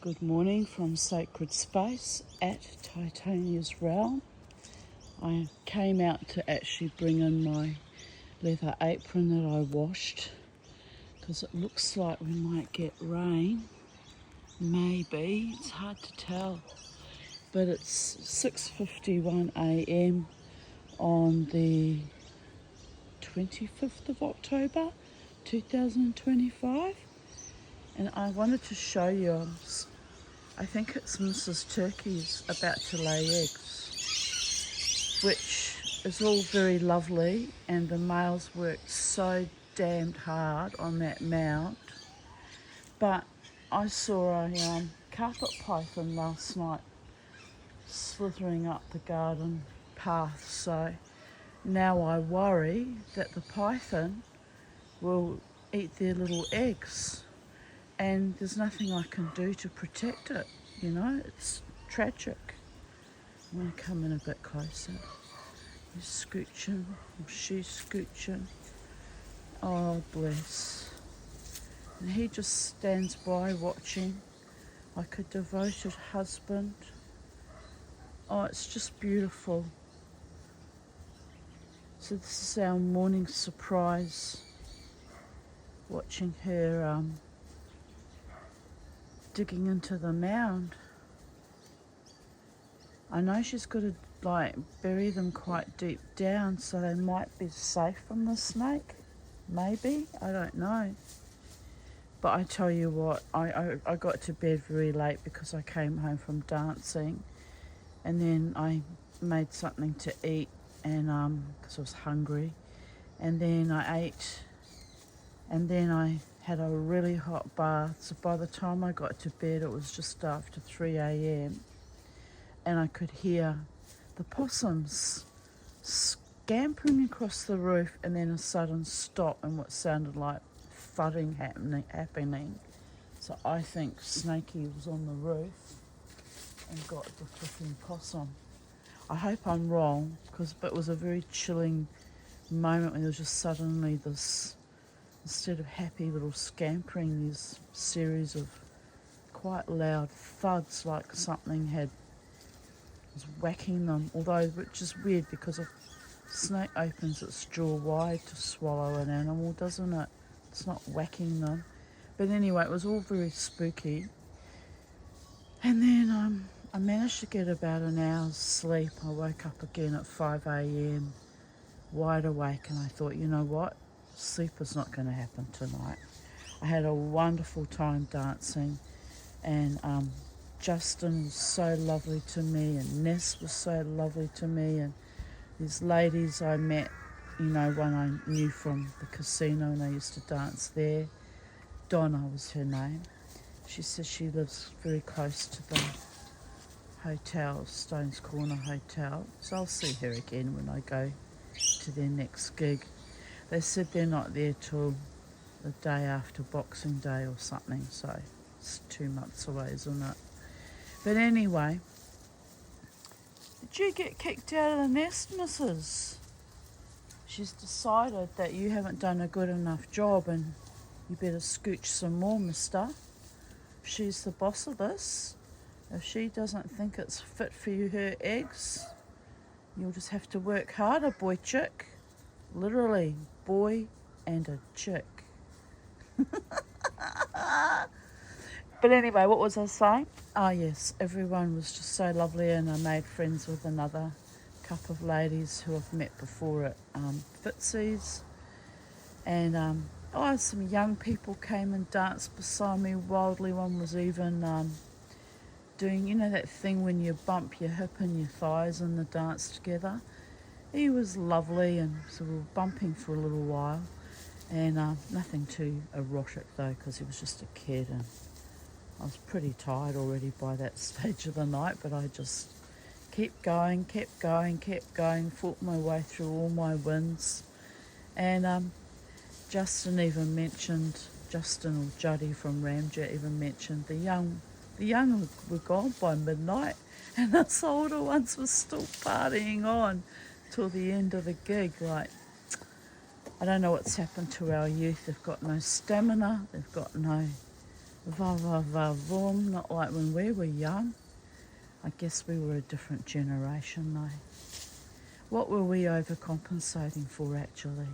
Good morning from Sacred Space at Titania's Realm. I came out to actually bring in my leather apron that I washed because it looks like we might get rain. Maybe, it's hard to tell. But it's 6:51 a.m. on the 25th of October 2025. And I wanted to show you, I think it's Mrs. Turkey's about to lay eggs, which is all very lovely, and the males worked so damned hard on that mount. But I saw a carpet python last night slithering up the garden path, so now I worry that the python will eat their little eggs, and there's nothing I can do to protect it, it's tragic. I'm going to come in a bit closer. He's scooching, or she's scooching. Oh, bless. And he just stands by watching like a devoted husband. Oh, it's just beautiful. So this is our morning surprise, watching her digging into the mound. I know she's got to bury them quite deep down so they might be safe from the snake. Maybe, I don't know. But I tell you what, I got to bed very late because I came home from dancing, and then I made something to eat, and because I was hungry, and then I ate, and then I had a really hot bath. So by the time I got to bed, it was just after 3 a.m. and I could hear the possums scampering across the roof, and then a sudden stop and what sounded like thudding happening. So I think Snakey was on the roof and got the flipping possum. I hope I'm wrong, but it was a very chilling moment when there was just suddenly this, instead of happy little scampering, this series of quite loud thuds, like something was whacking them, although, which is weird because a snake opens its jaw wide to swallow an animal, doesn't it? It's not whacking them. But anyway, it was all very spooky. And then I managed to get about an hour's sleep. I woke up again at 5 a.m, wide awake, and I thought, you know what? Sleep is not going to happen tonight. I had a wonderful time dancing, and Justin was so lovely to me, and Ness was so lovely to me, and these ladies I met, one I knew from the casino and I used to dance there. Donna was her name. She says she lives very close to the hotel, Stones Corner Hotel, so I'll see her again when I go to their next gig. They said they're not there till the day after Boxing Day or something, so it's 2 months away, isn't it? But anyway, did you get kicked out of the nest, Mrs.? She's decided that you haven't done a good enough job and you better scooch some more, mister. She's the boss of this. If she doesn't think it's fit for you, her eggs, you'll just have to work harder, boy chick. Literally, boy and a chick. But anyway, what was I saying? Oh yes, everyone was just so lovely, and I made friends with another couple of ladies who I've met before at Fitzy's. And some young people came and danced beside me wildly. One was even doing, that thing when you bump your hip and your thighs in the dance together. He was lovely, and so we were bumping for a little while, and nothing too erotic though, because he was just a kid, and I was pretty tired already by that stage of the night, but I just kept going, fought my way through all my wins. And Justin or Juddy from Ramjet even mentioned the young were gone by midnight, and us older ones were still partying on till the end of the gig. I don't know what's happened to our youth. They've got no stamina, they've got no Va va va voom, not like when we were young. I guess we were a different generation though. What were we overcompensating for actually?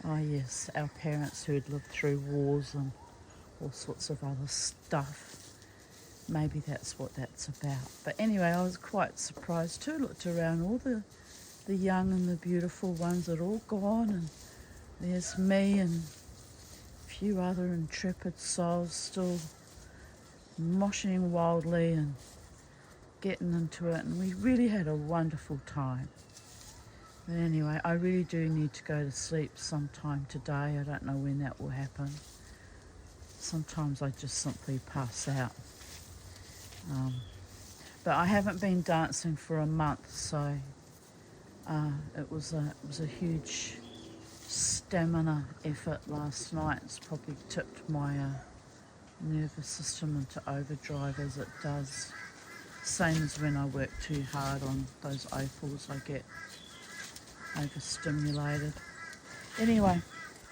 Oh yes, our parents who'd lived through wars and all sorts of other stuff. Maybe that's what that's about. But anyway, I was quite surprised too. Looked around, all the young and the beautiful ones are all gone, and there's me and a few other intrepid souls still moshing wildly and getting into it, and we really had a wonderful time. But anyway, I really do need to go to sleep sometime today. I don't know when that will happen. Sometimes I just simply pass out. But I haven't been dancing for a month, so it was a huge stamina effort last night. It's probably tipped my nervous system into overdrive as it does. Same as when I work too hard on those opals, I get overstimulated. Anyway,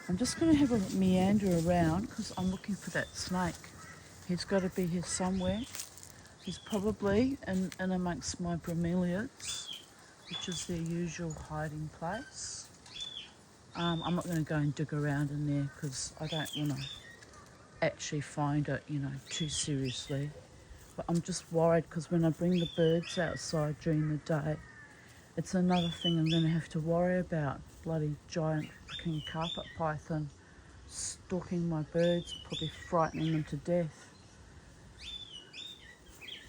I'm just going to have a meander around because I'm looking for that snake. He's got to be here somewhere. He's probably in amongst my bromeliads, which is their usual hiding place. I'm not going to go and dig around in there because I don't want to actually find it, too seriously. But I'm just worried because when I bring the birds outside during the day, it's another thing I'm going to have to worry about. Bloody giant freaking carpet python stalking my birds, probably frightening them to death.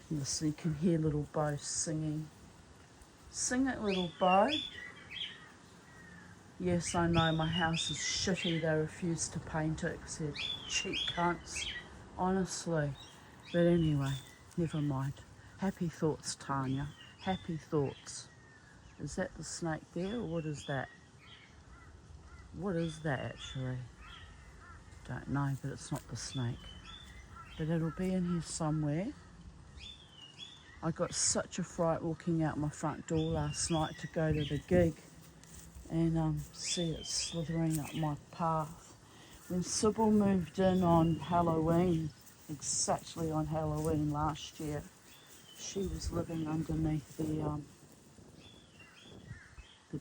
Listen, you can hear little Bo singing. Sing it, little Bo. Yes, I know, my house is shitty. They refuse to paint it because they're cheap cunts. Honestly. But anyway, never mind. Happy thoughts, Tanya. Happy thoughts. Is that the snake there, or what is that? What is that actually? Don't know, but it's not the snake. But it'll be in here somewhere. I got such a fright walking out my front door last night to go to the gig and see it slithering up my path. When Sybil moved in on Halloween, exactly on Halloween last year, she was living underneath the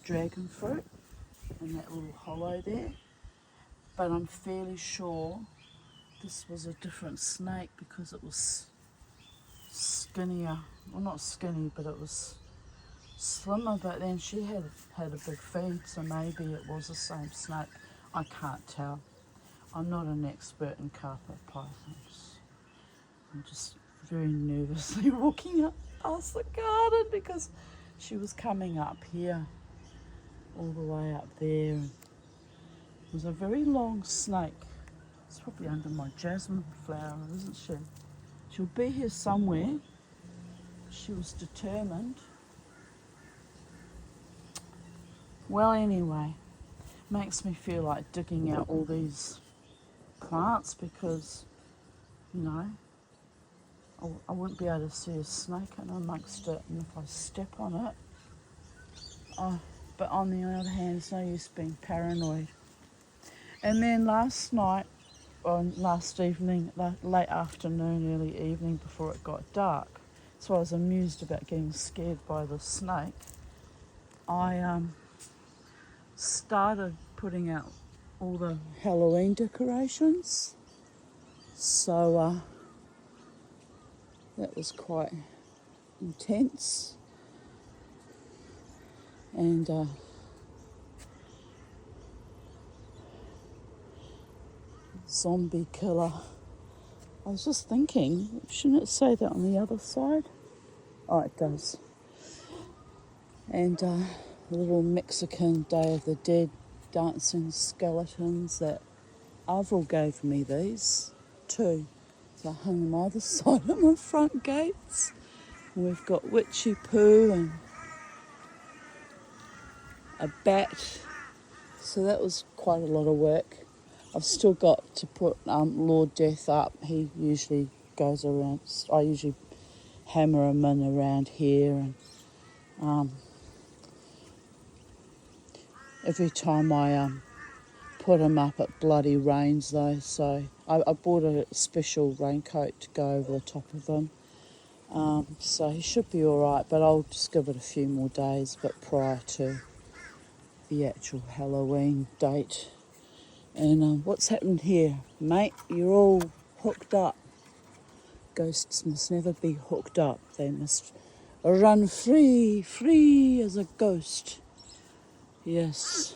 dragon fruit in that little hollow there. But I'm fairly sure this was a different snake because it was skinnier. Well, not skinny, but it was slimmer. But then she had a big feed, so maybe it was the same snake. I can't tell. I'm not an expert in carpet pythons. I'm just very nervously walking up past the garden because she was coming up here, all the way up there. It was a very long snake. It's probably under my jasmine flower, isn't she? She'll be here somewhere. She was determined. Well, anyway, makes me feel like digging out all these plants because, I wouldn't be able to see a snake in amongst it, and if I step on it. But on the other hand, it's no use being paranoid. And then last evening, late afternoon, early evening, before it got dark, so I was amused about getting scared by the snake. I started putting out all the Halloween decorations, so that was quite intense. And zombie killer. I was just thinking, shouldn't it say that on the other side? Oh, it does. And little Mexican Day of the Dead dancing skeletons that Avril gave me these too. So I hung them either side of my front gates. And we've got Witchy Poo and a bat. So that was quite a lot of work. I've still got to put Lord Death up. He usually goes around. I usually hammer him in around here, and every time I put him up, it bloody rains though. So I bought a special raincoat to go over the top of him. So he should be alright, but I'll just give it a few more days, but prior to the actual Halloween date. And what's happened here, mate? You're all hooked up. Ghosts must never be hooked up. They must run free as a ghost. Yes.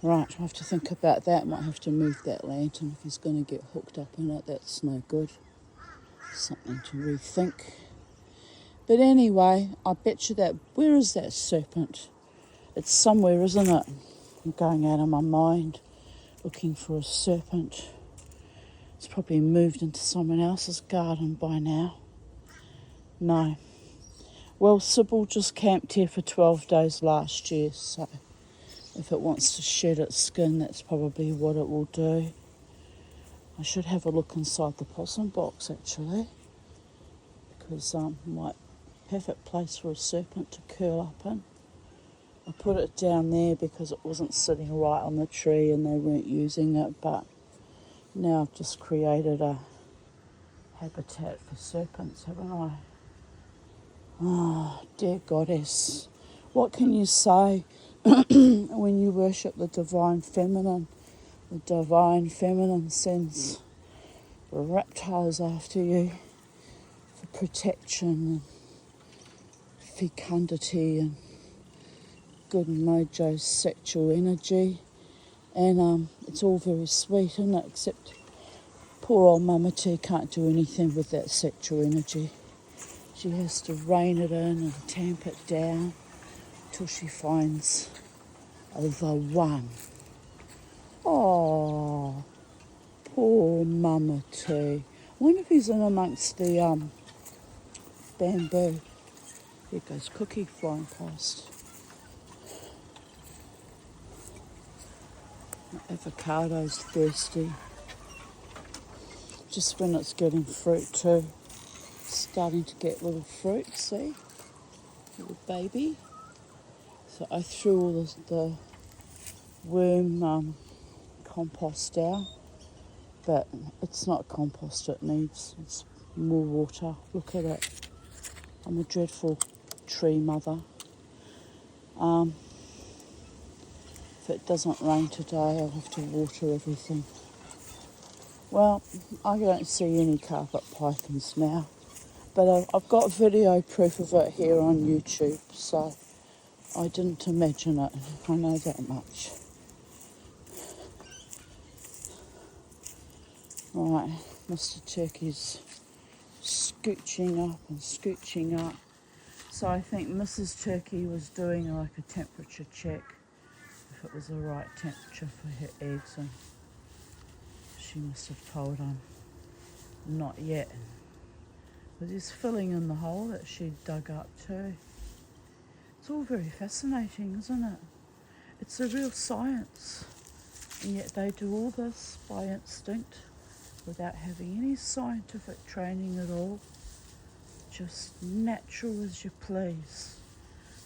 Right, I have to think about that. Might have to move that lantern if he's going to get hooked up in it. That's no good. Something to rethink. But anyway, I bet you that... Where is that serpent? It's somewhere, isn't it? I'm going out of my mind looking for a serpent. It's probably moved into someone else's garden by now. No. Well, Sybil just camped here for 12 days last year, so if it wants to shed its skin, that's probably what it will do. I should have a look inside the possum box, actually, because might perfect place for a serpent to curl up in. I put it down there because it wasn't sitting right on the tree and they weren't using it, but now I've just created a habitat for serpents, haven't I? Oh, dear goddess. What can you say when you worship the divine feminine? The divine feminine sends reptiles after you for protection and fecundity and good mojo sexual energy. And it's all very sweet, isn't it? Except poor old Mama T can't do anything with that sexual energy. She has to rein it in and tamp it down till she finds the one. Oh, poor Mama T. I wonder if he's in amongst the bamboo. There goes Cookie flying past. The avocado's thirsty. Just when it's getting fruit too. Starting to get little fruit, see? Little baby. So I threw all the worm compost out, but it's not compost it needs, it's more water. Look at it. I'm a dreadful tree mother. If it doesn't rain today, I'll have to water everything. Well, I don't see any carpet pythons now, but I've got video proof of it here on YouTube, so I didn't imagine it. I know that much. Right, Mr. Turkey's scooching up and scooching up. So I think Mrs. Turkey was doing like a temperature check, if it was the right temperature for her eggs, and she must have told him not yet. But he's filling in the hole that she dug up too. It's all very fascinating, isn't it? It's a real science, and yet they do all this by instinct without having any scientific training at all. Just natural as you please.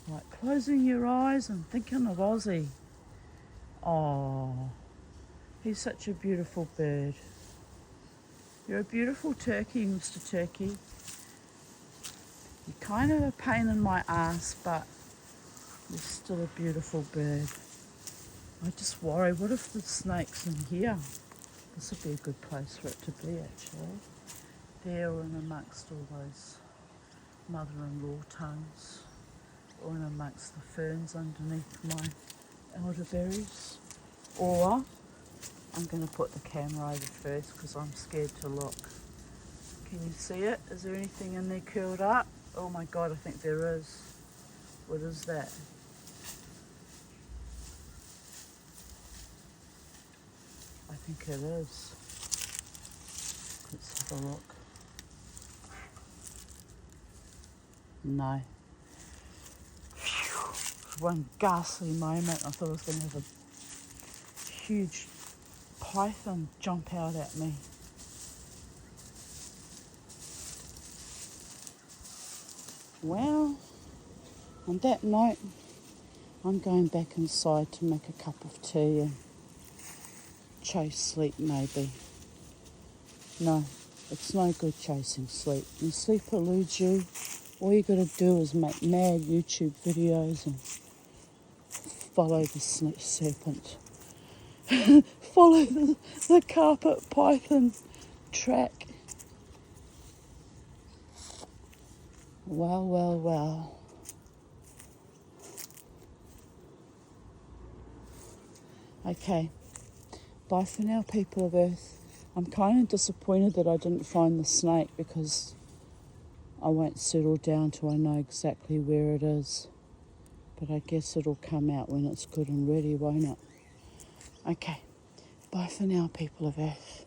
Like closing your eyes and thinking of Ozzy. Oh, he's such a beautiful bird. You're a beautiful turkey, Mr. Turkey. You're kind of a pain in my ass, but you're still a beautiful bird. I just worry, what if the snake's in here? This would be a good place for it to be, actually. There and amongst all those mother-in-law tongues, or in amongst the ferns underneath my elderberries. Or I'm going to put the camera over first because I'm scared to look. Can you see it? Is there anything in there curled up? Oh my God, I think there is. What is that? I think it is. Let's have a look. No. For one ghastly moment, I thought I was going to have a huge python jump out at me. Well, on that note, I'm going back inside to make a cup of tea and chase sleep maybe. No, it's no good chasing sleep. When sleep eludes you, all you got to do is make mad YouTube videos and follow the serpent. Follow the carpet python track. Well, well, well. Okay. Bye for now, people of Earth. I'm kind of disappointed that I didn't find the snake because I won't settle down till I know exactly where it is. But I guess it'll come out when it's good and ready, won't it? Okay. Bye for now, people of Earth.